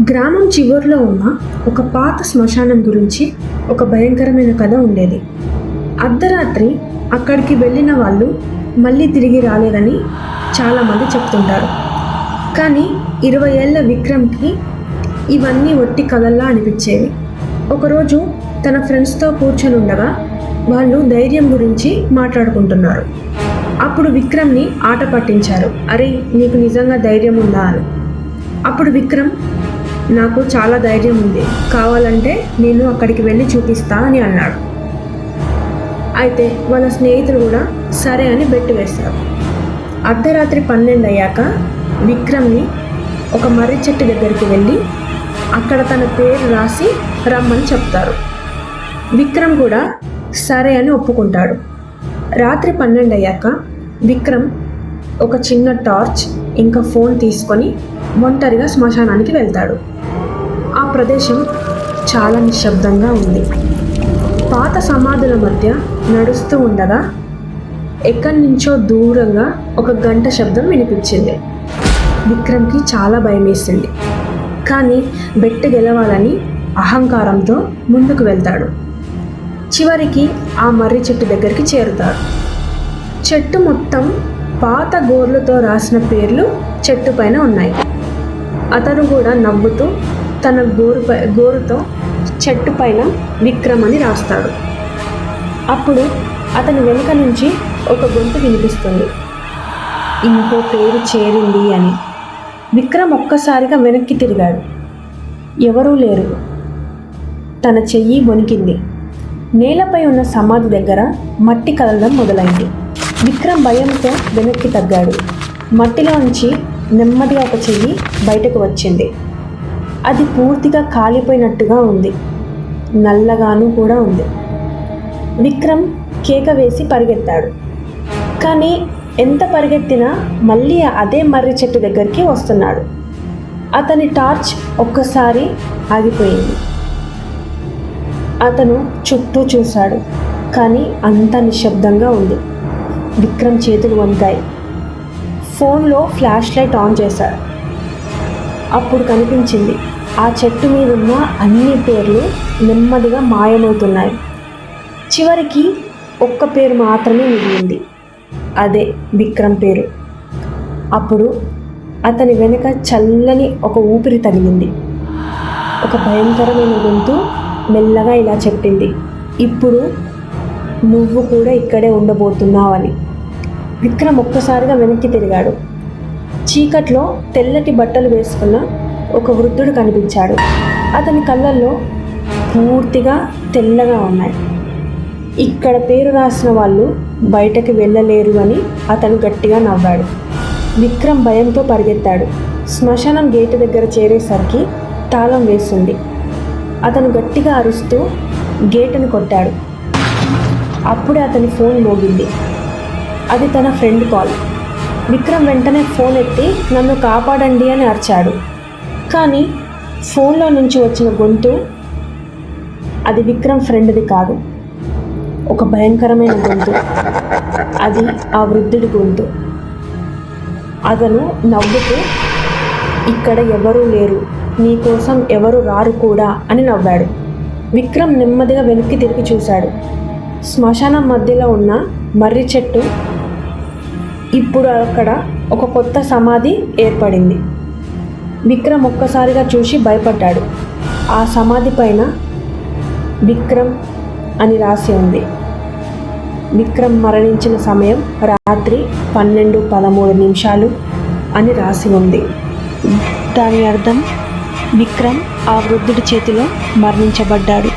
గ్రామం చివరిలో ఉన్న ఒక పాత శ్మశానం గురించి ఒక భయంకరమైన కథ ఉండేది. అర్ధరాత్రి అక్కడికి వెళ్ళిన వాళ్ళు మళ్ళీ తిరిగి రాలేదని చాలామంది చెప్తుంటారు. కానీ 20 ఏళ్ల విక్రమ్కి ఇవన్నీ ఒట్టి కథల్లా అనిపించేవి. ఒకరోజు తన ఫ్రెండ్స్తో కూర్చొని ఉండగా వాళ్ళు ధైర్యం గురించి మాట్లాడుకుంటున్నారు. అప్పుడు విక్రమ్ని ఆట పట్టించారు. అరే, నీకు నిజంగా ధైర్యం ఉందా అని. అప్పుడు విక్రమ్, నాకు చాలా ధైర్యం ఉంది, కావాలంటే నేను అక్కడికి వెళ్ళి చూపిస్తా అని అన్నాడు. అయితే వాళ్ళ స్నేహితులు కూడా సరే అని బెట్టు వేశారు. అర్ధరాత్రి 12 అయ్యాక విక్రమ్ని ఒక మర్రి చెట్టు దగ్గరికి వెళ్ళి అక్కడ తన పేరు రాసి రమ్మని చెప్తారు. విక్రమ్ కూడా సరే అని ఒప్పుకుంటాడు. రాత్రి 12 అయ్యాక విక్రమ్ ఒక చిన్న టార్చ్ ఇంకా ఫోన్ తీసుకొని ఒంటరిగా శ్మశానానికి వెళ్తాడు. ఆ ప్రదేశం చాలా నిశ్శబ్దంగా ఉంది. పాత సమాధుల మధ్య నడుస్తూ ఉండగా ఎక్కడి నుంచో దూరంగా ఒక గంట శబ్దం వినిపించింది. విక్రమ్కి చాలా భయం వేసింది. కానీ బెట్టు గెలవాలని అహంకారంతో ముందుకు వెళ్తాడు. చివరికి ఆ మర్రి చెట్టు దగ్గరికి చేరుతాడు. చెట్టు మొత్తం పాత గోర్లతో రాసిన పేర్లు చెట్టు పైన ఉన్నాయి. అతను కూడా నవ్వుతూ తన గోరుతో చెట్టు పైన విక్రమ్ అని రాస్తాడు. అప్పుడు అతని వెనుక నుంచి ఒక గొంతు వినిపిస్తుంది, ఇంకో పేరు చేరింది అని. విక్రమ్ ఒక్కసారిగా వెనక్కి తిరిగాడు. ఎవరూ లేరు. తన చెయ్యి వణికింది. నేలపై ఉన్న సమాధి దగ్గర మట్టి కదలడం మొదలైంది. విక్రమ్ భయంతో వెనక్కి తగ్గాడు. మట్టిలోంచి నెమ్మదిగా ఒక చెయ్యి బయటకు వచ్చింది. అది పూర్తిగా కాలిపోయినట్టుగా ఉంది. నల్లగాను కూడా ఉంది. విక్రమ్ కేక వేసి పరిగెత్తాడు. కానీ ఎంత పరిగెత్తినా మళ్ళీ అదే మర్రి చెట్టు దగ్గరికి వస్తున్నాడు. అతని టార్చ్ ఒక్కసారి ఆగిపోయింది. అతను చుట్టూ చూశాడు. కానీ అంత నిశ్శబ్దంగా ఉంది. విక్రమ్ చేతులు వణికాయి. ఫోన్లో ఫ్లాష్ లైట్ ఆన్ చేశాడు. అప్పుడు కనిపించింది, ఆ చెట్టు మీద ఉన్న అన్ని పేర్లు నెమ్మదిగా మాయమవుతున్నాయి. చివరికి ఒక్క పేరు మాత్రమే మిగిలింది. అదే విక్రమ్ పేరు. అప్పుడు అతని వెనుక చల్లని ఒక ఊపిరి తగిలింది. ఒక భయంకరమైన గొంతు మెల్లగా ఇలా చెప్పింది, ఇప్పుడు నువ్వు కూడా ఇక్కడే ఉండబోతున్నావని. విక్రమ్ ఒక్కసారిగా వెనక్కి తిరిగాడు. చీకట్లో తెల్లటి బట్టలు వేసుకున్న ఒక వృద్ధుడు కనిపించాడు. అతని కళ్ళల్లో పూర్తిగా తెల్లగా ఉన్నాయి. ఇక్కడ పేరు రాసిన వాళ్ళు బయటకు వెళ్ళలేరు అని అతను గట్టిగా నవ్వాడు. విక్రమ్ భయంతో పరిగెత్తాడు. శ్మశానం గేటు దగ్గర చేరేసరికి తాళం వేసింది. అతను గట్టిగా అరుస్తూ గేటును కొట్టాడు. అప్పుడే అతని ఫోన్ మోగింది. అది తన ఫ్రెండ్ కాల్. విక్రమ్ వెంటనే ఫోన్ ఎత్తి నన్ను కాపాడండి అని అరిచాడు. కానీ ఫోన్లో నుంచి వచ్చిన గొంతు అది విక్రమ్ ఫ్రెండ్ది కాదు. ఒక భయంకరమైన గొంతు. అది ఆ వృద్ధుడి గొంతు. అతను నవ్వుతూ, ఇక్కడ ఎవరూ లేరు, నీకోసం ఎవరు రారు కూడా అని నవ్వాడు. విక్రమ్ నెమ్మదిగా వెనక్కి తిరిగి చూశాడు. శ్మశానం మధ్యలో ఉన్న మర్రి చెట్టు ఇప్పుడు అక్కడ ఒక కొత్త సమాధి ఏర్పడింది. విక్రమ్ ఒక్కసారిగా చూసి భయపడ్డాడు. ఆ సమాధి పైన విక్రమ్ అని రాసి ఉంది. విక్రమ్ మరణించిన సమయం రాత్రి 12:13 అని రాసి ఉంది. దాని అర్థం విక్రమ్ ఆ వృద్ధుడి చేతిలో మరణించబడ్డాడు.